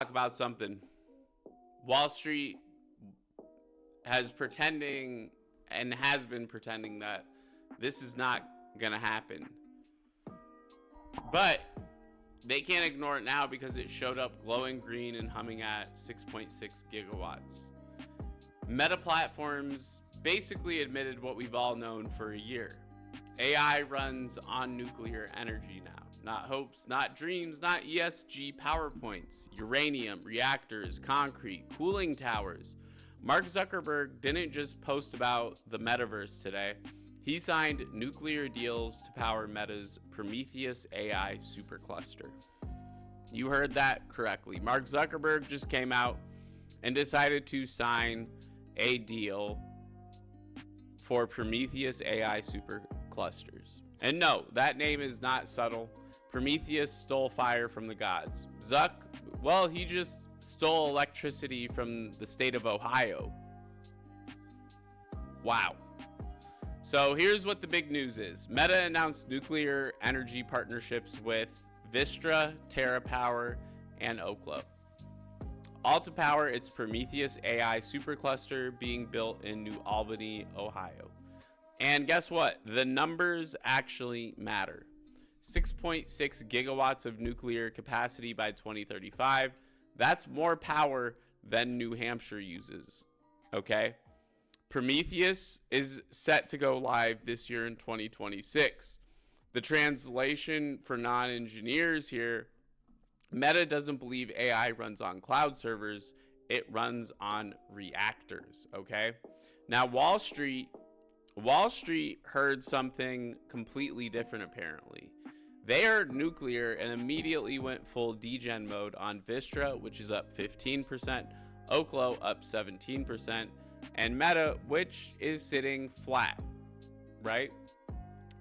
Talk about something. Wall Street has been pretending that this is not going to happen. But they can't ignore it now because it showed up glowing green and humming at 6.6 gigawatts. Meta Platforms basically admitted what we've all known for a year. AI runs on nuclear energy now. Not hopes, not dreams, not ESG PowerPoints, uranium, reactors, concrete, cooling towers. Mark Zuckerberg didn't just post about the metaverse today. He signed nuclear deals to power Meta's Prometheus AI supercluster. You heard that correctly. Mark Zuckerberg just came out and decided to sign a deal for Prometheus AI superclusters. And no, that name is not subtle. Prometheus stole fire from the gods. Zuck, well, he just stole electricity from the state of Ohio. Wow. So here's what the big news is. Meta announced nuclear energy partnerships with Vistra, TerraPower, and Oklo, all to power its Prometheus AI supercluster being built in New Albany, Ohio. And guess what? The numbers actually matter. 6.6 gigawatts of nuclear capacity by 2035. That's more power than New Hampshire uses. Okay? Prometheus is set to go live this year in 2026. The translation for non-engineers here, Meta doesn't believe AI runs on cloud servers. It runs on reactors, okay? Now, Wall Street heard something completely different, apparently. They heard nuclear and immediately went full degen mode on Vistra, which is up 15%, Oklo up 17%, and Meta, which is sitting flat, right?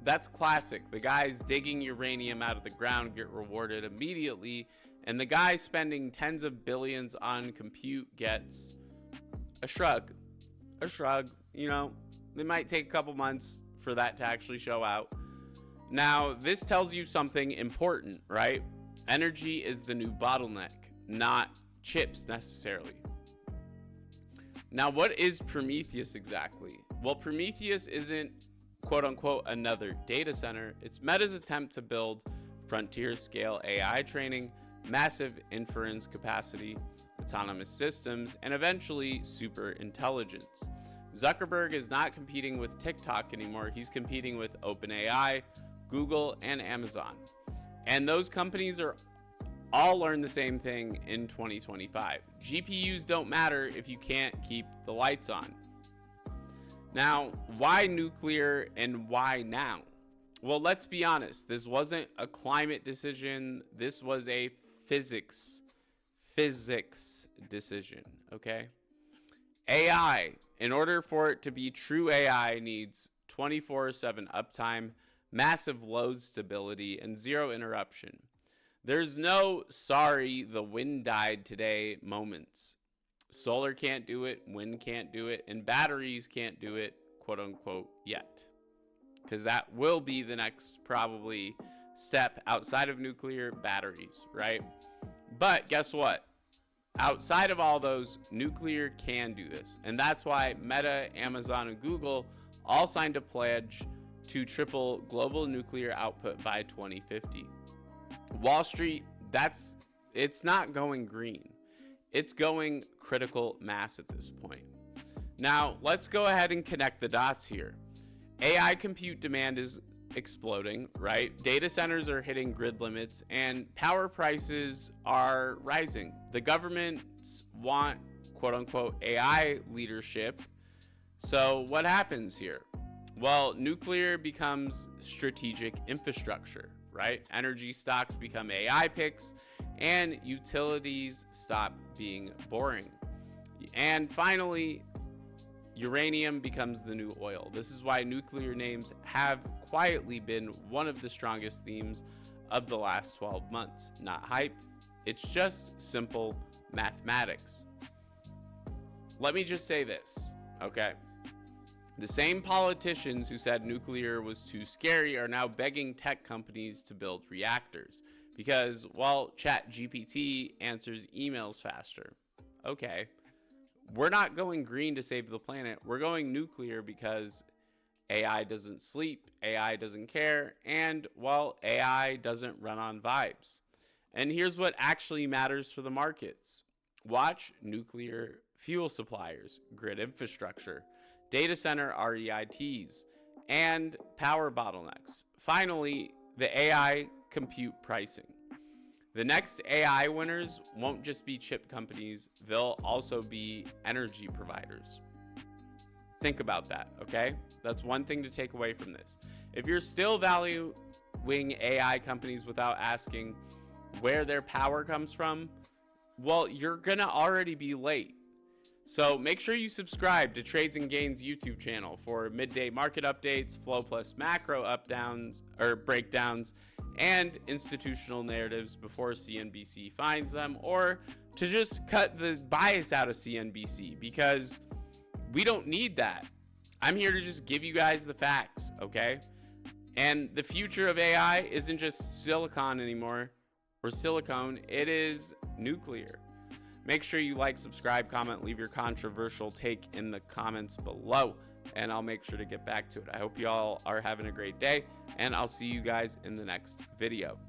That's classic. The guys digging uranium out of the ground get rewarded immediately, and the guy spending tens of billions on compute gets a shrug. A shrug, you know, it might take a couple months for that to actually show out. Now, this tells you something important, right? Energy is the new bottleneck, not chips necessarily. Now, what is Prometheus exactly? Well, Prometheus isn't quote unquote another data center. It's Meta's attempt to build frontier scale AI training, massive inference capacity, autonomous systems, and eventually super intelligence. Zuckerberg is not competing with TikTok anymore. He's competing with OpenAI, Google, and Amazon. And those companies are all learn the same thing in 2025. GPUs don't matter if you can't keep the lights on. Now, why nuclear and why now? Well, let's be honest. This wasn't a climate decision. This was a physics decision, okay? AI, in order for it to be true AI, needs 24/7 uptime, massive load stability, and zero interruption. There's no sorry the wind died today moments. Solar can't do it, wind can't do it, and batteries can't do it, quote unquote, yet. Because that will be the next probably step outside of nuclear, batteries, right? But guess what? Outside of all those, nuclear can do this. And that's why Meta, Amazon, and Google all signed a pledge to triple global nuclear output by 2050. Wall Street, it's not going green. It's going critical mass at this point. Now, let's go ahead and connect the dots here. AI compute demand is exploding, right? Data centers are hitting grid limits and power prices are rising. The governments want quote unquote AI leadership. So what happens here? Well, nuclear becomes strategic infrastructure, right? Energy stocks become AI picks and utilities stop being boring. And finally, uranium becomes the new oil. This is why nuclear names have quietly been one of the strongest themes of the last 12 months. Not hype, it's just simple mathematics. Let me just say this, okay? The same politicians who said nuclear was too scary are now begging tech companies to build reactors. because, well, ChatGPT answers emails faster. Okay. We're not going green to save the planet. We're going nuclear because AI doesn't sleep, AI doesn't care, and, well, AI doesn't run on vibes. And here's what actually matters for the markets. Watch nuclear fuel suppliers, grid infrastructure, data center REITs, and power bottlenecks. Finally, the AI compute pricing. The next AI winners won't just be chip companies, they'll also be energy providers. Think about that, okay? That's one thing to take away from this. If you're still valuing AI companies without asking where their power comes from, well, you're gonna already be late. So make sure you subscribe to Trades and Gains YouTube channel for midday market updates, flow plus macro up downs or breakdowns, and institutional narratives before CNBC finds them, or to just cut the bias out of CNBC, because we don't need that. I'm here to just give you guys the facts, okay? And the future of AI isn't just silicon anymore, or silicone, it is nuclear. Make sure you like, subscribe, comment, leave your controversial take in the comments below, and I'll make sure to get back to it. I hope you all are having a great day, and I'll see you guys in the next video.